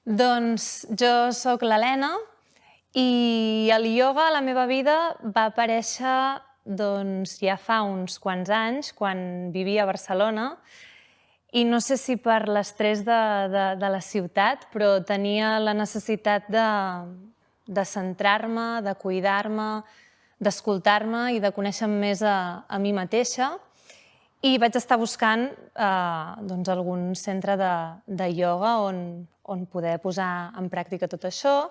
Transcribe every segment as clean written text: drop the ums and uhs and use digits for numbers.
Doncs jo sóc l'Helena i el ioga a la meva vida va aparèixer ja fa uns quants anys, quan vivia a Barcelona, i no sé si per l'estrès de la ciutat, però tenia la necessitat de centrar-me, de cuidar-me, d'escoltar-me i de conèixer-me més a mi mateixa. I vaig estar buscant algun centre de ioga on poder posar en pràctica tot això.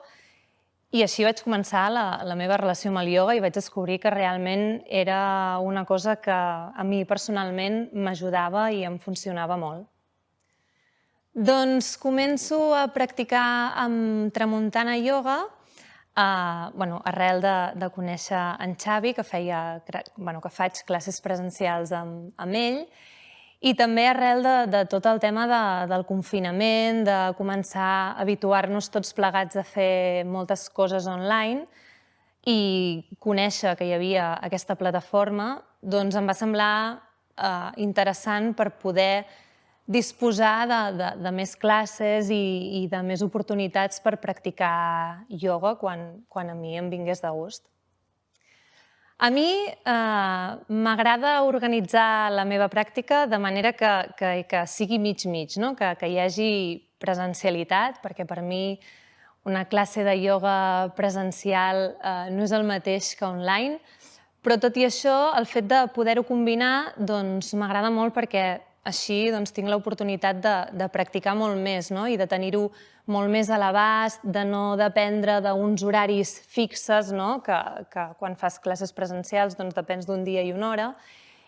I així vaig començar la meva relació amb el ioga i vaig descobrir que realment era una cosa que a mi personalment m'ajudava i em funcionava molt. Doncs començo a practicar amb Tramuntana Ioga arrel de conèixer en Xavi, que faig classes presencials amb ell, i també arrel de tot el tema del confinament, de començar a habituar-nos tots plegats a fer moltes coses online i conèixer que hi havia aquesta plataforma, doncs em va semblar interessant per poder disposar de més classes i de més oportunitats per practicar ioga quan a mi em vingués de gust. A mi m'agrada organitzar la meva pràctica de manera que sigui mig-mig, que hi hagi presencialitat, perquè per mi una classe de ioga presencial no és el mateix que online, però tot i això, el fet de poder-ho combinar m'agrada molt perquè així tinc l'oportunitat de practicar molt més i de tenir-ho molt més a l'abast, de no dependre d'uns horaris fixes, que quan fas classes presencials depens d'un dia i una hora,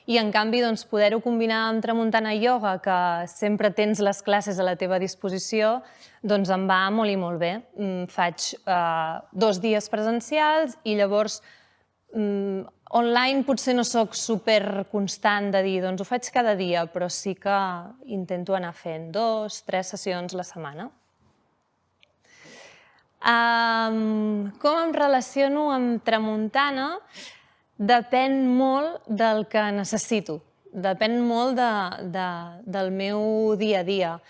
i en canvi poder-ho combinar amb Tramuntana Ioga, que sempre tens les classes a la teva disposició, em va molt i molt bé. Faig 2 dies presencials i llavors online potser no soc superconstant de dir ho faig cada dia, però sí que intento anar fent 2 o 3 sessions la setmana. Com em relaciono amb Tramuntana? Depèn molt del que necessito, depèn molt del meu dia a dia.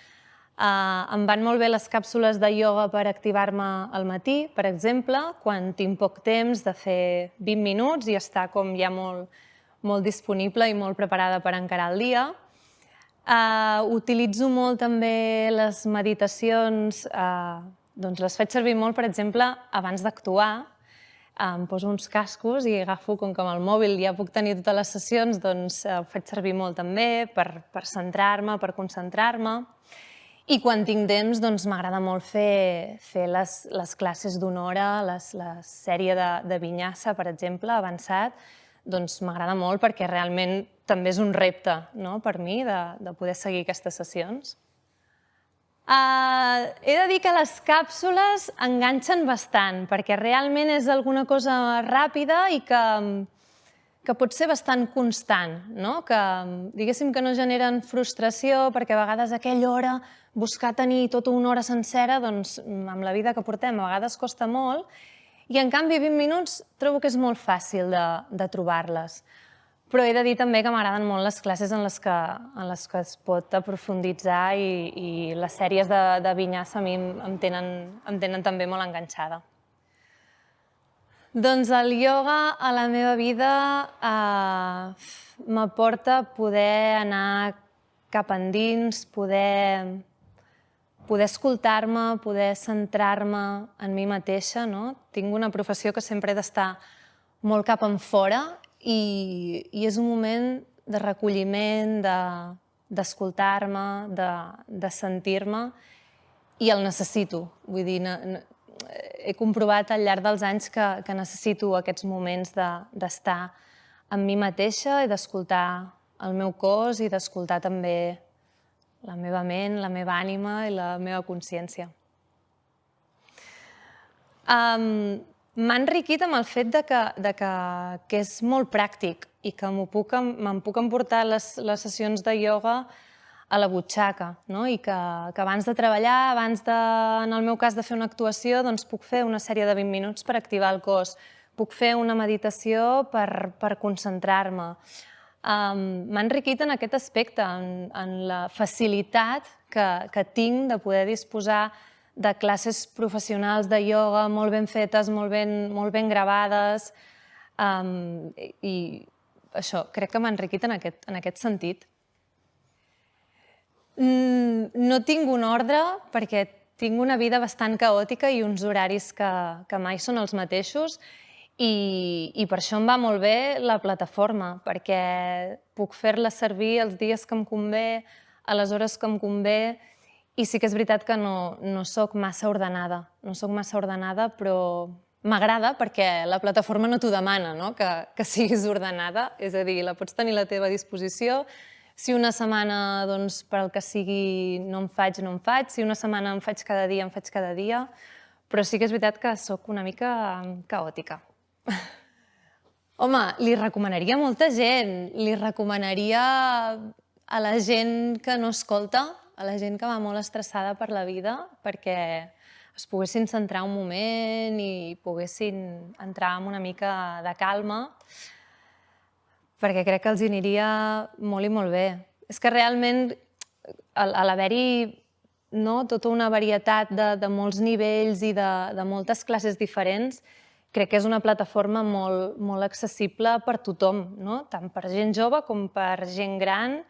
Em van molt bé les càpsules de ioga per activar-me al matí, per exemple, quan tinc poc temps de fer 20 minuts i estar com ja molt disponible i molt preparada per encarar el dia. Utilitzo molt també les meditacions, les faig servir molt, per exemple, abans d'actuar. Em poso uns cascos i agafo, com que amb el mòbil ja puc tenir totes les sessions, ho faig servir molt també per centrar-me, per concentrar-me. I quan tinc temps m'agrada molt fer les classes d'una hora, la sèrie de vinyasa, per exemple, avançat, m'agrada molt perquè realment també és un repte per mi de poder seguir aquestes sessions. He de dir que les càpsules enganxen bastant, perquè realment és alguna cosa ràpida i que pot ser bastant constant, que diguéssim que no generen frustració, perquè a vegades a aquella hora buscar tenir tota una hora sencera, amb la vida que portem a vegades costa molt, i en canvi 20 minuts trobo que és molt fàcil de trobar-les. Però he de dir també que m'agraden molt les classes en les que es pot aprofunditzar i les sèries de vinyasa a mi em tenen també molt enganxada. Doncs el ioga a la meva vida m'aporta poder anar cap endins, poder escoltar-me, poder centrar-me en mi mateixa. Tinc una professió que sempre he d'estar molt cap enfora i és un moment de recolliment, d'escoltar-me, de sentir-me, i el necessito. Vull dir, he comprovat al llarg dels anys que necessito aquests moments d'estar amb mi mateixa i d'escoltar el meu cos i d'escoltar també la meva ment, la meva ànima i la meva consciència. M'ha enriquit amb el fet que és molt pràctic i que me'n puc emportar les sessions de ioga a la butxaca i que abans de treballar, abans, en el meu cas, de fer una actuació, puc fer una sèrie de 20 minuts per activar el cos, puc fer una meditació per concentrar-me. M'ha enriquit en aquest aspecte, en la facilitat que tinc de poder disposar de classes professionals de ioga molt ben fetes, molt ben gravades, i això crec que m'ha enriquit en aquest sentit. No tinc un ordre perquè tinc una vida bastant caòtica i uns horaris que mai són els mateixos i per això em va molt bé la plataforma, perquè puc fer-la servir els dies que em convé, a les hores que em convé, i sí que és veritat que no soc massa ordenada. No soc massa ordenada, però m'agrada perquè la plataforma no t'ho demana, que siguis ordenada. És a dir, la pots tenir a la teva disposició. Si una setmana, doncs, per el que sigui, no en faig, no en faig. Si una setmana en faig cada dia, en faig cada dia. Però sí que és veritat que soc una mica caòtica. Home, li recomanaria a molta gent. Li recomanaria a la gent que no escolta, a la gent que va molt estressada per la vida, perquè es poguessin centrar un moment i poguessin entrar en una mica de calma, perquè crec que els aniria molt i molt bé. És que realment, a l'haver-hi tota una varietat de molts nivells i de moltes classes diferents, crec que és una plataforma molt accessible per tothom, tant per gent jove com per gent gran,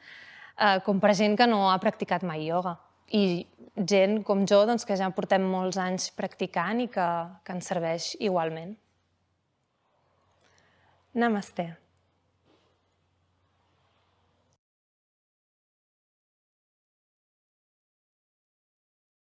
com per gent que no ha practicat mai ioga. I gent com jo, que ja portem molts anys practicant i que ens serveix igualment. Namasté.